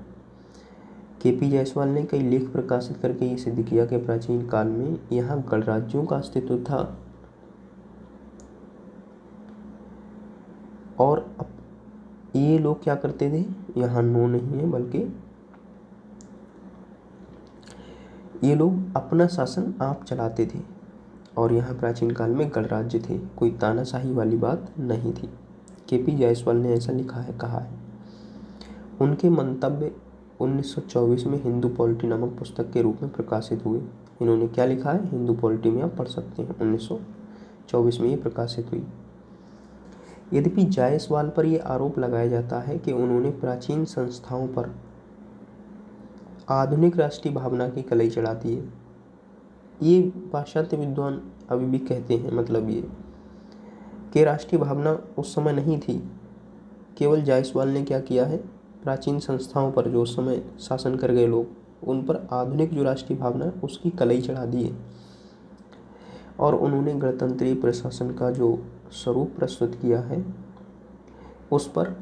केपी जायसवाल ने कई लेख प्रकाशित करके ये सिद्ध किया कि प्राचीन काल में यहाँ गणराज्यों का अस्तित्व था और ये लोग क्या करते थे, यहाँ नो नहीं है बल्कि ये लोग अपना शासन आप चलाते थे और यहाँ प्राचीन काल में गणराज्य थे, कोई तानाशाही वाली बात नहीं थी। केपी जायसवाल ने ऐसा लिखा है, कहा है। उनके मंतव्य 1924 में हिंदू पॉलिटी नामक पुस्तक के रूप में प्रकाशित हुए। इन्होंने क्या लिखा है, हिंदू पॉलिटी में आप पढ़ सकते हैं, 1924 में ये प्रकाशित हुई। यद्यपि जायसवाल पर यह आरोप लगाया जाता है कि उन्होंने प्राचीन संस्थाओं पर आधुनिक राष्ट्रीय भावना की कलई चढ़ा दी है। ये पाश्चात्य विद्वान अभी भी कहते हैं, मतलब ये कि राष्ट्रीय भावना उस समय नहीं थी। केवल जायसवाल ने क्या किया है, प्राचीन संस्थाओं पर जो उस समय शासन कर गए लोग, उन पर आधुनिक जो राष्ट्रीय भावना है उसकी कलई चढ़ा दी है। और उन्होंने गणतंत्रीय प्रशासन का जो स्वरूप प्रस्तुत किया है उस पर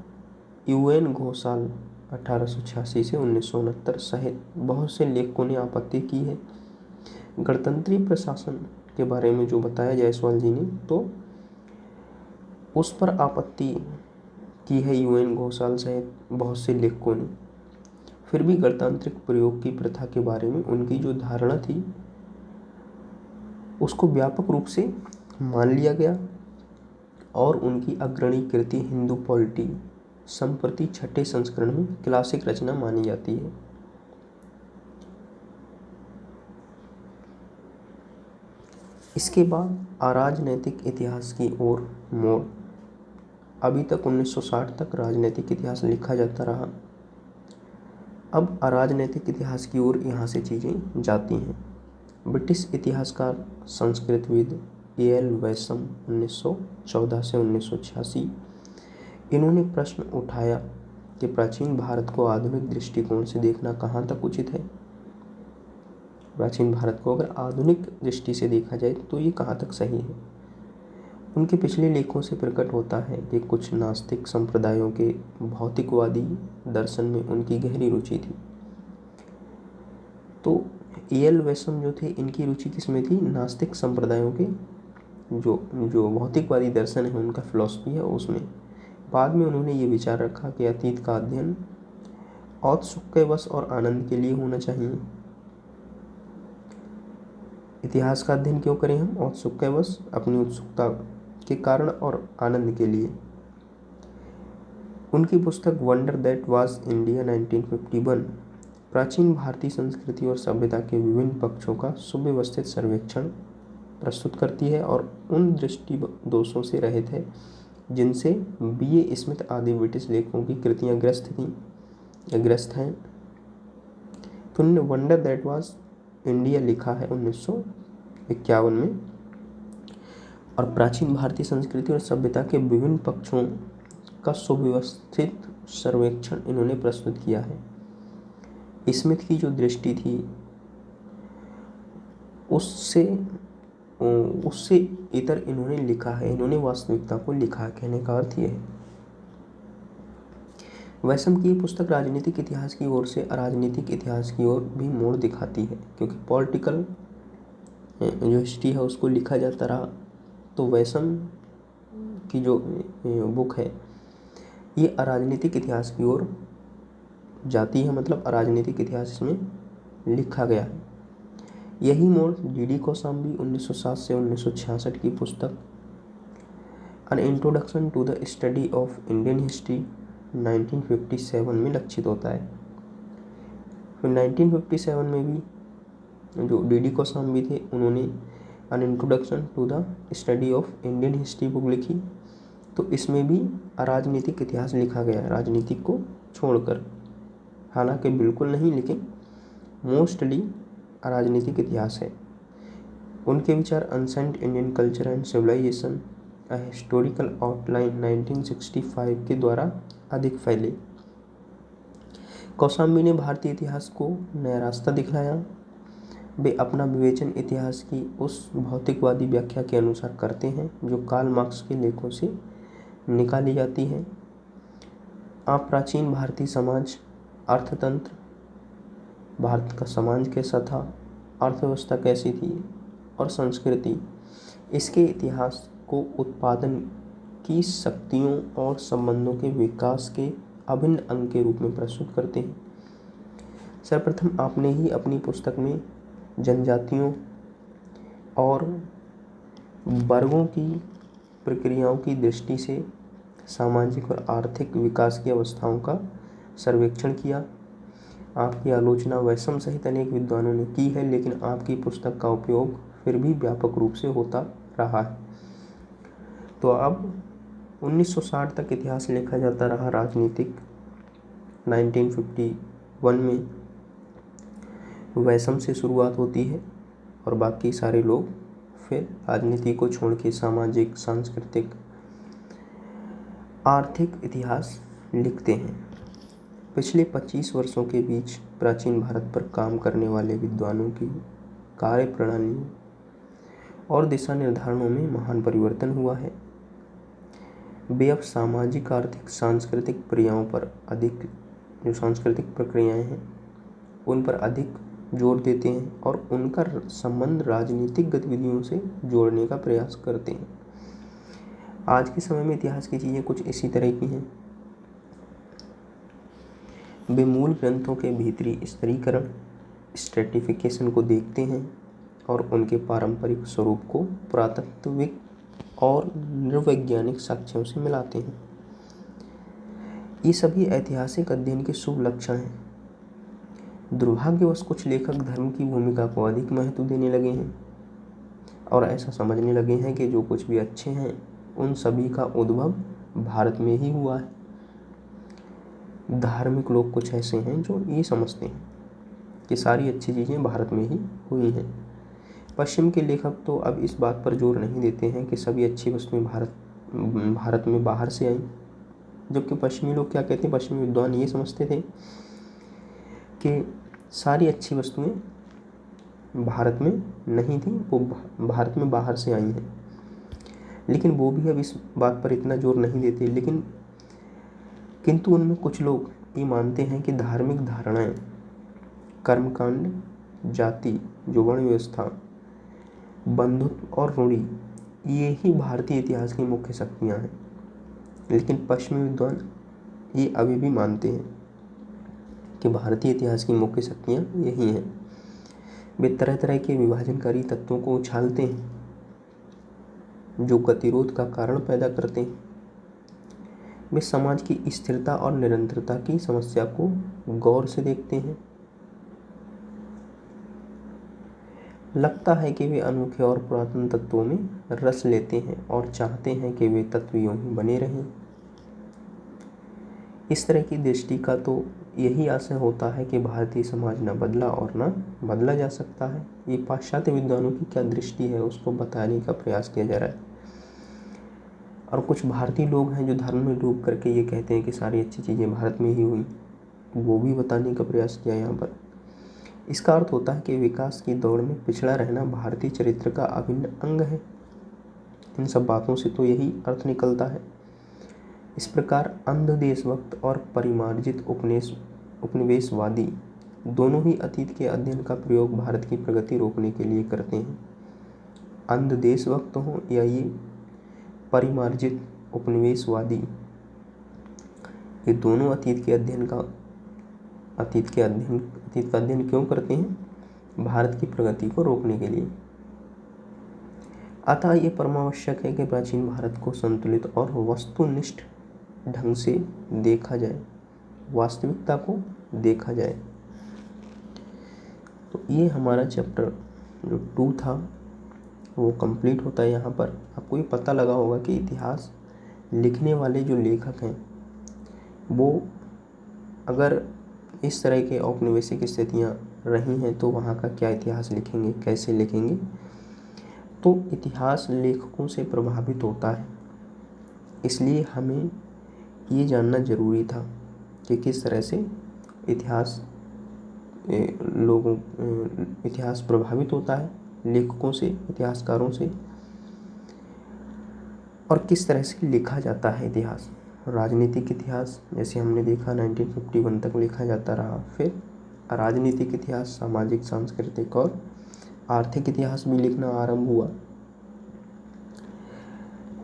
UN घोषाल 1886 से 1969 सहित बहुत से लेखकों ने आपत्ति की है। गणतंत्रीय प्रशासन के बारे में जो बताया जायसवाल जी ने, तो उस पर आपत्ति की है UN घोषाल सहित बहुत से लेखकों ने। फिर भी गणतांत्रिक प्रयोग की प्रथा के बारे में उनकी जो धारणा थी उसको व्यापक रूप से मान लिया गया और उनकी अग्रणी कृति हिंदू पॉलिटी संप्रति छठे संस्करण में क्लासिक रचना मानी जाती है। इसके बाद अराजनैतिक इतिहास की ओर मोड़। अभी तक 1960 तक राजनैतिक इतिहास लिखा जाता रहा, अब अराजनैतिक इतिहास की ओर यहाँ से चीज़ें जाती हैं। ब्रिटिश इतिहासकार संस्कृतविद A.L. वैसम 1914 से 1986, इन्होंने प्रश्न उठाया कि प्राचीन भारत को आधुनिक दृष्टिकोण से देखना कहाँ तक उचित है। प्राचीन भारत को अगर आधुनिक दृष्टि से देखा जाए तो ये कहाँ तक सही है। उनके पिछले लेखों से प्रकट होता है कि कुछ नास्तिक संप्रदायों के भौतिकवादी दर्शन में उनकी गहरी रुचि थी। तो A.L. वैसम जो थे, इनकी रुचि किसमें थी, नास्तिक संप्रदायों के जो भौतिकवादी दर्शन है, उनका फिलॉसफी है उसमें। बाद में उन्होंने ये विचार रखा कि अतीत का अध्ययन औत्सुक्यवश और आनंद के लिए होना चाहिए। इतिहास का अध्ययन क्यों करें हम, औत्सुक्यवश, अपनी उत्सुकता के कारण और आनंद के लिए। उनकी पुस्तक वंडर दैट वाज इंडिया 1951 प्राचीन भारतीय संस्कृति और सभ्यता के विभिन्न पक्षों का सुव्यवस्थित सर्वेक्षण प्रस्तुत करती है और उन दृष्टि दोषों से रहित है जिनसे B.A. स्मिथ आदि ब्रिटिश लेखकों की कृतियां ग्रस्त हैं। तो उन्होंने वंडर दैट वाज इंडिया लिखा है 1951 में, और प्राचीन भारतीय संस्कृति और सभ्यता के विभिन्न पक्षों का सुव्यवस्थित सर्वेक्षण इन्होंने प्रस्तुत किया है। स्मिथ की जो दृष्टि थी उससे इतर इन्होंने लिखा है, इन्होंने वास्तविकता को लिखा है, कहने का अर्थ ये है। वैसम की पुस्तक राजनीतिक इतिहास की ओर से अराजनीतिक इतिहास की ओर भी मोड़ दिखाती है, क्योंकि पॉलिटिकल जो हिस्ट्री है उसको लिखा जाता रहा। तो वैसम की जो बुक है ये अराजनीतिक इतिहास की ओर जाती है, मतलब अराजनीतिक इतिहास इसमें लिखा गया है। यही मोड़ D.D. कौशाम्बी 1907 से 1966 की पुस्तक an introduction to the study of Indian history 1957 में लक्षित होता है। फिर 1957 में भी जो D.D. कौशाम्बी थे उन्होंने an introduction to the study of Indian history book लिखी। तो इसमें भी अराजनीतिक इतिहास लिखा गया है, राजनीतिक को छोड़कर, हालांकि बिल्कुल नहीं, लेकिन मोस्टली राजनीतिक इतिहास है। उनके विचार ancient Indian culture and civilisation a historical outline 1965 के द्वारा अधिक फैले। कौशाम्बी ने भारतीय इतिहास को नया रास्ता दिखलाया। वे अपना विवेचन इतिहास की उस भौतिकवादी व्याख्या के अनुसार करते हैं जो कार्ल मार्क्स के लेखों से निकाली जाती है। आप प्राचीन भारतीय समाज, अर्थतंत्र, भारत का समाज कैसा था, अर्थव्यवस्था कैसी थी और संस्कृति, इसके इतिहास को उत्पादन की शक्तियों और संबंधों के विकास के अभिन्न अंग के रूप में प्रस्तुत करते हैं। सर्वप्रथम आपने ही अपनी पुस्तक में जनजातियों और वर्गों की प्रक्रियाओं की दृष्टि से सामाजिक और आर्थिक विकास की अवस्थाओं का सर्वेक्षण किया। आपकी आलोचना वैशम सहित अनेक विद्वानों ने की है, लेकिन आपकी पुस्तक का उपयोग फिर भी व्यापक रूप से होता रहा है। तो अब 1960 तक इतिहास लिखा जाता रहा राजनीतिक। 1951 में वैशम से शुरुआत होती है और बाकी सारे लोग फिर राजनीति को छोड़ के सामाजिक, सांस्कृतिक, आर्थिक इतिहास लिखते हैं। पिछले 25 वर्षों के बीच प्राचीन भारत पर काम करने वाले विद्वानों की कार्यप्रणाली और दिशा निर्धारणों में महान परिवर्तन हुआ है। वे अब सामाजिक, आर्थिक, सांस्कृतिक क्रियाओं पर अधिक, जो सांस्कृतिक प्रक्रियाएं हैं उन पर अधिक जोर देते हैं और उनका संबंध राजनीतिक गतिविधियों से जोड़ने का प्रयास करते हैं। आज के समय में इतिहास की चीज़ें कुछ इसी तरह की हैं। वे मूल ग्रंथों के भीतरी स्तरीकरण, स्ट्रेटिफिकेशन को देखते हैं और उनके पारंपरिक स्वरूप को पुरातात्विक और नृवैज्ञानिक साक्ष्यों से मिलाते हैं। ये सभी ऐतिहासिक अध्ययन के शुभ लक्षण हैं। दुर्भाग्यवश कुछ लेखक धर्म की भूमिका को अधिक महत्व देने लगे हैं और ऐसा समझने लगे हैं कि जो कुछ भी अच्छे हैं उन सभी का उद्भव भारत में ही हुआ है। धार्मिक लोग कुछ ऐसे हैं जो ये समझते हैं कि सारी अच्छी चीज़ें भारत में ही हुई हैं। पश्चिम के लेखक तो अब इस बात पर जोर नहीं देते हैं कि सभी अच्छी वस्तुएं भारत में बाहर से आई, जबकि पश्चिमी लोग क्या कहते हैं, पश्चिमी विद्वान ये समझते थे कि सारी अच्छी वस्तुएं भारत में नहीं थी, वो भारत में बाहर से आई हैं। लेकिन वो भी अब इस बात पर इतना जोर नहीं देते, किंतु उनमें कुछ लोग ये मानते हैं कि धार्मिक धारणाएं, कर्मकांड, जाति, जो वर्ण व्यवस्था, बंधुत्व और रूढ़ी, ये ही भारतीय इतिहास की मुख्य शक्तियाँ हैं। लेकिन पश्चिमी विद्वान ये अभी भी मानते हैं कि भारतीय इतिहास की मुख्य शक्तियाँ यही हैं। वे तरह तरह के विभाजनकारी तत्वों को उछालते हैं जो गतिरोध का कारण पैदा करते हैं। वे समाज की स्थिरता और निरंतरता की समस्या को गौर से देखते हैं। लगता है कि वे अनोखे और पुरातन तत्वों में रस लेते हैं और चाहते हैं कि वे तत्व यूं ही बने रहें। इस तरह की दृष्टि का तो यही आशय होता है कि भारतीय समाज न बदला और न बदला जा सकता है। ये पाश्चात्य विद्वानों की क्या दृष्टि है उसको बताने का प्रयास किया जा रहा है। और कुछ भारतीय लोग हैं जो धर्म में डूब करके ये कहते हैं कि सारी अच्छी चीज़ें भारत में ही हुई, वो भी बताने का प्रयास किया यहाँ पर। इसका अर्थ होता है कि विकास की दौड़ में पिछड़ा रहना भारतीय चरित्र का अभिन्न अंग है। इन सब बातों से तो यही अर्थ निकलता है। इस प्रकार अंध देशभक्त और परिमार्जित उपनिवेशवादी दोनों ही अतीत के अध्ययन का प्रयोग भारत की प्रगति रोकने के लिए करते हैं। अंध देशभक्त हों या ये परिमार्जित उपनिवेशवादी, ये दोनों अतीत का अध्ययन क्यों करते हैं? भारत की प्रगति को रोकने के लिए। अतः ये परमावश्यक है कि प्राचीन भारत को संतुलित और वस्तुनिष्ठ ढंग से देखा जाए, वास्तविकता को देखा जाए। तो ये हमारा चैप्टर जो 2 था वो कंप्लीट होता है यहाँ पर। आपको ये पता लगा होगा कि इतिहास लिखने वाले जो लेखक हैं वो अगर इस तरह के औपनिवेशिक स्थितियाँ रही हैं तो वहाँ का क्या इतिहास लिखेंगे, कैसे लिखेंगे। तो इतिहास लेखकों से प्रभावित होता है, इसलिए हमें ये जानना ज़रूरी था कि किस तरह से इतिहास प्रभावित होता है लेखकों से, इतिहासकारों से, और किस तरह से लिखा जाता है इतिहास। राजनीतिक इतिहास जैसे हमने देखा 1951 तक लिखा जाता रहा, फिर राजनीतिक इतिहास, सामाजिक, सांस्कृतिक और आर्थिक इतिहास भी लिखना आरंभ हुआ।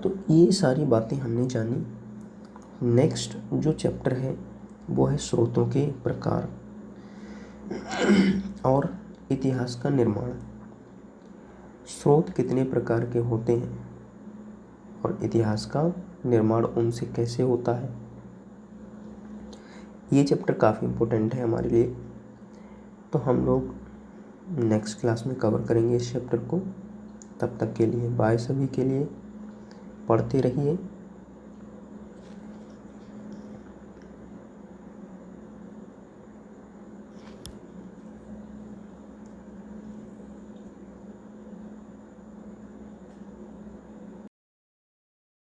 तो ये सारी बातें हमने जानी। नेक्स्ट जो चैप्टर है वो है स्रोतों के प्रकार और इतिहास का निर्माण। स्रोत कितने प्रकार के होते हैं और इतिहास का निर्माण उनसे कैसे होता है, ये चैप्टर काफ़ी इम्पोर्टेंट है हमारे लिए। तो हम लोग नेक्स्ट क्लास में कवर करेंगे इस चैप्टर को। तब तक के लिए बाय सभी के लिए। पढ़ते रहिए।